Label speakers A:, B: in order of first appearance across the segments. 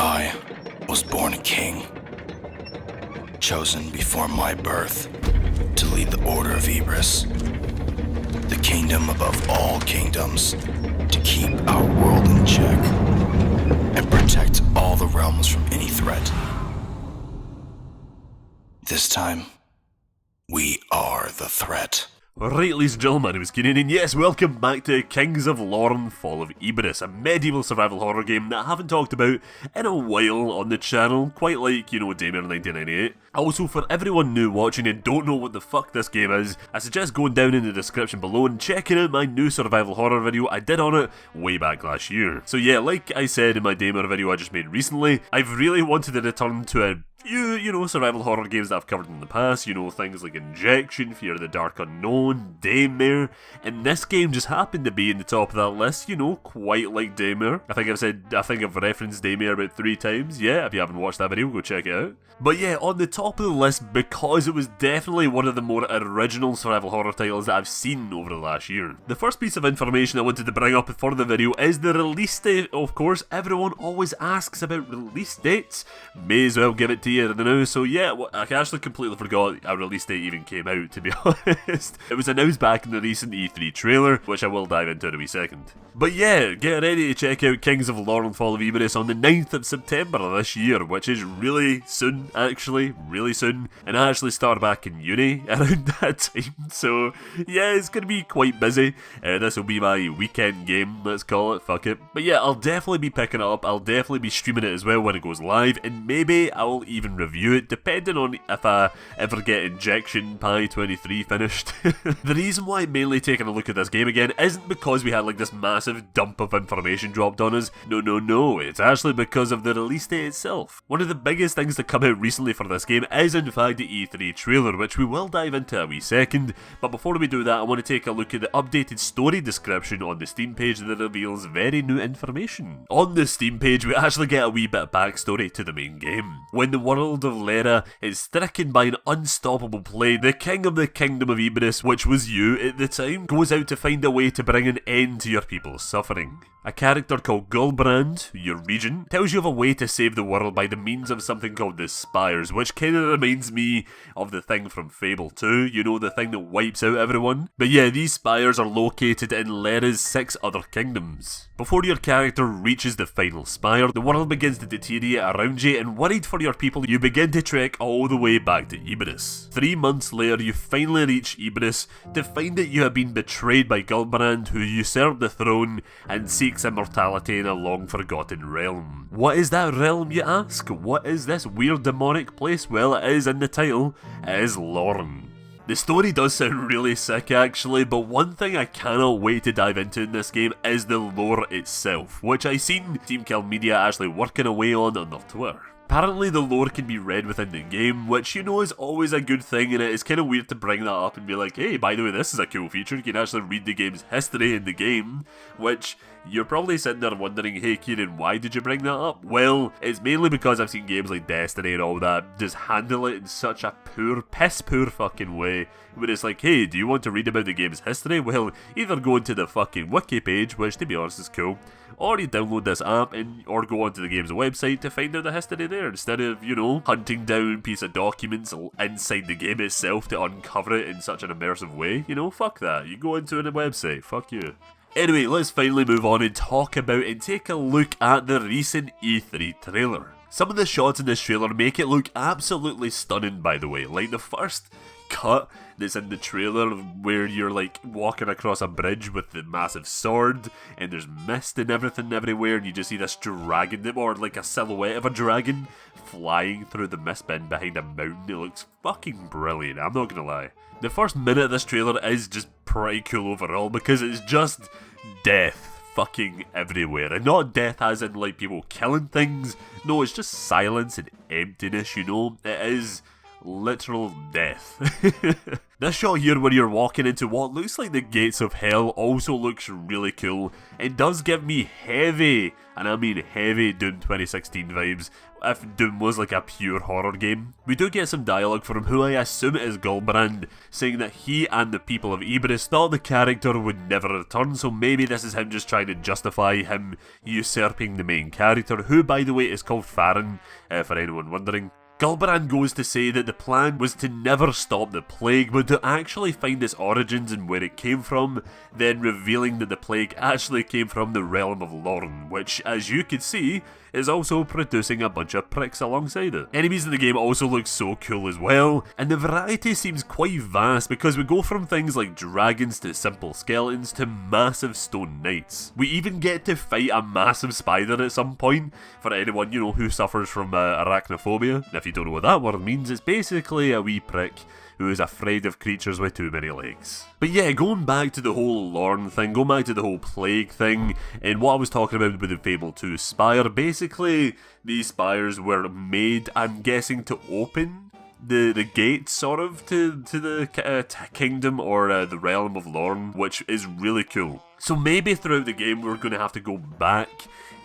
A: I was born a king, chosen before my birth to lead the Order of Ebris, the kingdom above all kingdoms, to keep our world in check and protect all the realms from any threat. This time, we are the threat.
B: Right, ladies and gentlemen, it was Keenan, and yes, welcome back to Kings of Lorn, Fall of Ebris, a medieval survival horror game that I haven't talked about in a while on the channel, quite like, you know, Damer 1998. Also, for everyone new watching and don't know what the fuck this game is, I suggest going down in the description below and checking out my new survival horror video I did on it way back last year. So yeah, like I said in my Damer video I just made recently, I've really wanted to return to a you know, survival horror games that I've covered in the past, you know, things like Injection, Fear of the Dark Unknown, Daymare, and this game just happened to be in the top of that list, you know, quite like Daymare. I think I've referenced Daymare about 3 times, yeah, if you haven't watched that video, go check it out. But yeah, on the top of the list, because it was definitely one of the more original survival horror titles that I've seen over the last year. The first piece of information I wanted to bring up for the video is the release date. Of course, everyone always asks about release dates, may as well give it to you now. So yeah, I actually completely forgot a release date even came out, to be honest. It was announced back in the recent E3 trailer, which I will dive into in a wee second. But yeah, get ready to check out Kings of Lorn, Fall of Ebris on the 9th of September this year, which is really soon, actually, really soon. And I actually start back in uni around that time, so yeah, it's going to be quite busy. This will be my weekend game, let's call it, fuck it. But yeah, I'll definitely be picking it up, I'll definitely be streaming it as well when it goes live, and maybe I'll even review it, depending on if I ever get Injection Pi 23 finished. The reason why I'm mainly taking a look at this game again isn't because we had like this massive dump of information dropped on us. No, it's actually because of the release date itself. One of the biggest things to come out recently for this game is in fact the E3 trailer, which we will dive into a wee second, but before we do that I want to take a look at the updated story description on the Steam page that reveals very new information. On the Steam page we actually get a wee bit of backstory to the main game. When the world of Lera is stricken by an unstoppable plague, the king of the kingdom of Ebris, which was you at the time, goes out to find a way to bring an end to your people's suffering. A character called Gulbrand, your regent, tells you of a way to save the world by the means of something called the Spires, which kinda reminds me of the thing from Fable 2, you know, the thing that wipes out everyone. But yeah, these Spires are located in Lera's 6 other kingdoms. Before your character reaches the final spire, the world begins to deteriorate around you, and worried for your people, you begin to trek all the way back to Ebris. 3 months later, you finally reach Ebris to find that you have been betrayed by Gulbrand, who usurped the throne and seeks immortality in a long-forgotten realm. What is that realm, you ask? What is this weird demonic place? Well, it is in the title, it is Lorn. The story does sound really sick actually, but one thing I cannot wait to dive into in this game is the lore itself, which I seen Team Kill Media actually working away on their Twitter. Apparently the lore can be read within the game, which you know is always a good thing, and it is kind of weird to bring that up and be like, hey, by the way, this is a cool feature, you can actually read the game's history in the game, which you're probably sitting there wondering, hey Kieran, why did you bring that up? Well, it's mainly because I've seen games like Destiny and all that just handle it in such a piss poor fucking way, where it's like, hey, do you want to read about the game's history? Well, either go into the fucking wiki page, which to be honest is cool, or you download this app or go onto the game's website to find out the history there, instead of, you know, hunting down a piece of documents inside the game itself to uncover it in such an immersive way. You know, fuck that. You go into a website, fuck you. Anyway, let's finally move on and talk about and take a look at the recent E3 trailer. Some of the shots in this trailer make it look absolutely stunning, by the way. Like the first cut that's in the trailer where you're like walking across a bridge with the massive sword and there's mist and everything everywhere, and you just see this dragon, or like a silhouette of a dragon flying through the mist bin behind a mountain. It looks fucking brilliant, I'm not gonna lie. The first minute of this trailer is just pretty cool overall because it's just death fucking everywhere, and not death as in like people killing things, no, it's just silence and emptiness, you know. It is literal death. This shot here where you're walking into what looks like the gates of hell also looks really cool. It does give me heavy, and I mean heavy, Doom 2016 vibes, if Doom was like a pure horror game. We do get some dialogue from who I assume is Gulbrand, saying that he and the people of Ebris thought the character would never return, so maybe this is him just trying to justify him usurping the main character, who by the way is called Farron, for anyone wondering. Gulbrand goes to say that the plan was to never stop the plague, but to actually find its origins and where it came from, then revealing that the plague actually came from the realm of Lorn, which, as you can see, is also producing a bunch of pricks alongside it. Enemies in the game also look so cool as well, and the variety seems quite vast because we go from things like dragons to simple skeletons to massive stone knights. We even get to fight a massive spider at some point, for anyone, you know, who suffers from arachnophobia. And if you don't know what that word means, it's basically a wee prick who is afraid of creatures with too many legs. But yeah, going back to the whole Lorn thing, going back to the whole plague thing, and what I was talking about with the Fable 2 Spire, basically these spires were made, I'm guessing, to open the gate, sort of, to the kingdom or the realm of Lorn, which is really cool. So maybe throughout the game we're going to have to go back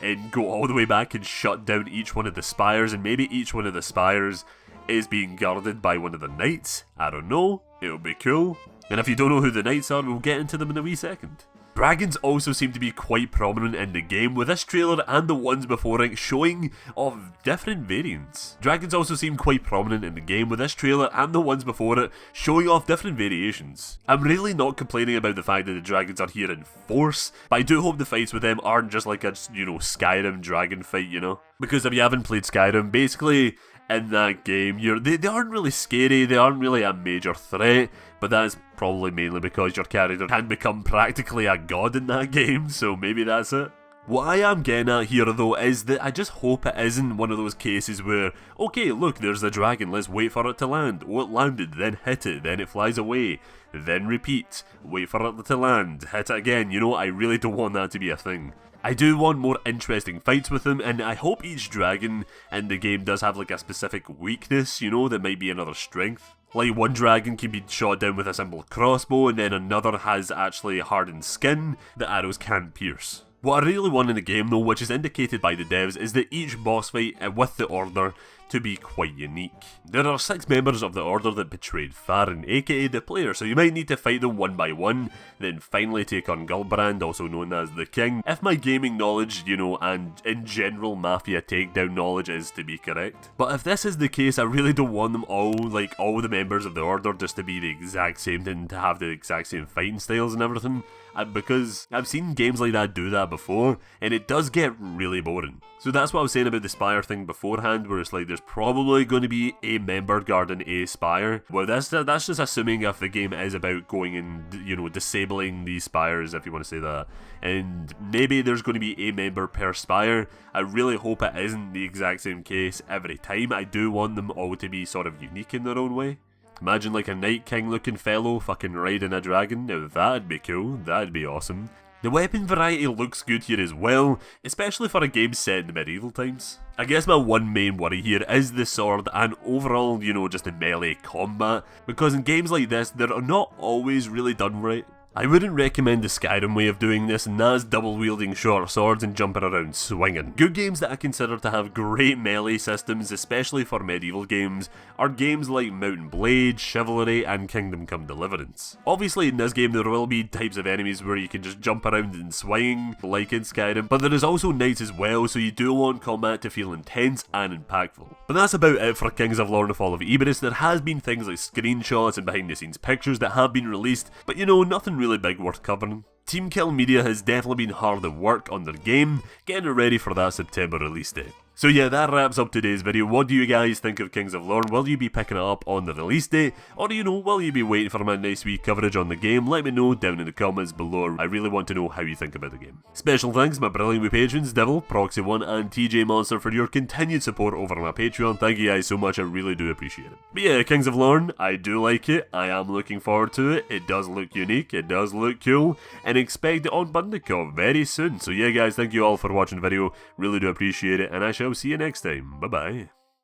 B: and go all the way back and shut down each one of the spires, and maybe each one of the spires is being guarded by one of the knights. I don't know, it'll be cool. And if you don't know who the knights are, we'll get into them in a wee second. Dragons also seem to be quite prominent in the game, with this trailer and the ones before it showing of different variants. Dragons also seem quite prominent in the game, with this trailer and the ones before it showing off different variations. I'm really not complaining about the fact that the dragons are here in force, but I do hope the fights with them aren't just like a, you know, Skyrim dragon fight, you know? Because if you haven't played Skyrim, basically in that game, they aren't really scary, they aren't really a major threat, but that's probably mainly because your character can become practically a god in that game, so maybe that's it. What I am getting at here though is that I just hope it isn't one of those cases where, okay, look, there's the dragon, let's wait for it to land. Oh, it landed, then hit it, then it flies away, then repeat, wait for it to land, hit it again. You know, I really don't want that to be a thing. I do want more interesting fights with them, and I hope each dragon in the game does have like a specific weakness, you know, that might be another strength. Like one dragon can be shot down with a simple crossbow, and then another has actually hardened skin that arrows can't pierce. What I really want in the game though, which is indicated by the devs, is that each boss fight with the Order to be quite unique. There are 6 members of the Order that betrayed Farron, aka the player, so you might need to fight them one by one, then finally take on Gulbrand, also known as the King, if my gaming knowledge, you know, and in general Mafia takedown knowledge is to be correct. But if this is the case, I really don't want them all, like all the members of the Order, just to be the exact same and to have the exact same fighting styles and everything. Because I've seen games like that do that before, and it does get really boring. So that's what I was saying about the Spire thing beforehand, where it's like there's probably going to be a member guarding a Spire. Well, that's just assuming if the game is about going and, you know, disabling these Spires, if you want to say that. And maybe there's going to be a member per Spire. I really hope it isn't the exact same case every time. I do want them all to be sort of unique in their own way. Imagine like a Night King looking fellow fucking riding a dragon. Now that'd be cool, that'd be awesome. The weapon variety looks good here as well, especially for a game set in the medieval times. I guess my one main worry here is the sword and overall, you know, just the melee combat, because in games like this, they're not always really done right. I wouldn't recommend the Skyrim way of doing this, and that's double wielding short swords and jumping around swinging. Good games that I consider to have great melee systems, especially for medieval games, are games like Mount and Blade, Chivalry, and Kingdom Come Deliverance. Obviously in this game there will be types of enemies where you can just jump around and swing, like in Skyrim, but there is also knights as well, so you do want combat to feel intense and impactful. But that's about it for Kings of Lorn: The Fall of Ebris. There has been things like screenshots and behind the scenes pictures that have been released, but you know, nothing really big worth covering. Team Kill Media has definitely been hard at work on their game, getting it ready for that September release date. So yeah, that wraps up today's video. What do you guys think of Kings of Lorn? Will you be picking it up on the release date? Or you know, will you be waiting for my nice wee coverage on the game? Let me know down in the comments below. I really want to know how you think about the game. Special thanks to my brilliant wee patrons, Devil, Proxy1 and TJ Monster, for your continued support over on my Patreon. Thank you guys so much, I really do appreciate it. But yeah, Kings of Lorn, I do like it. I am looking forward to it. It does look unique, it does look cool, and expect it on Bundicot very soon. So yeah guys, thank you all for watching the video. Really do appreciate it, and I shall see you next time. Bye bye.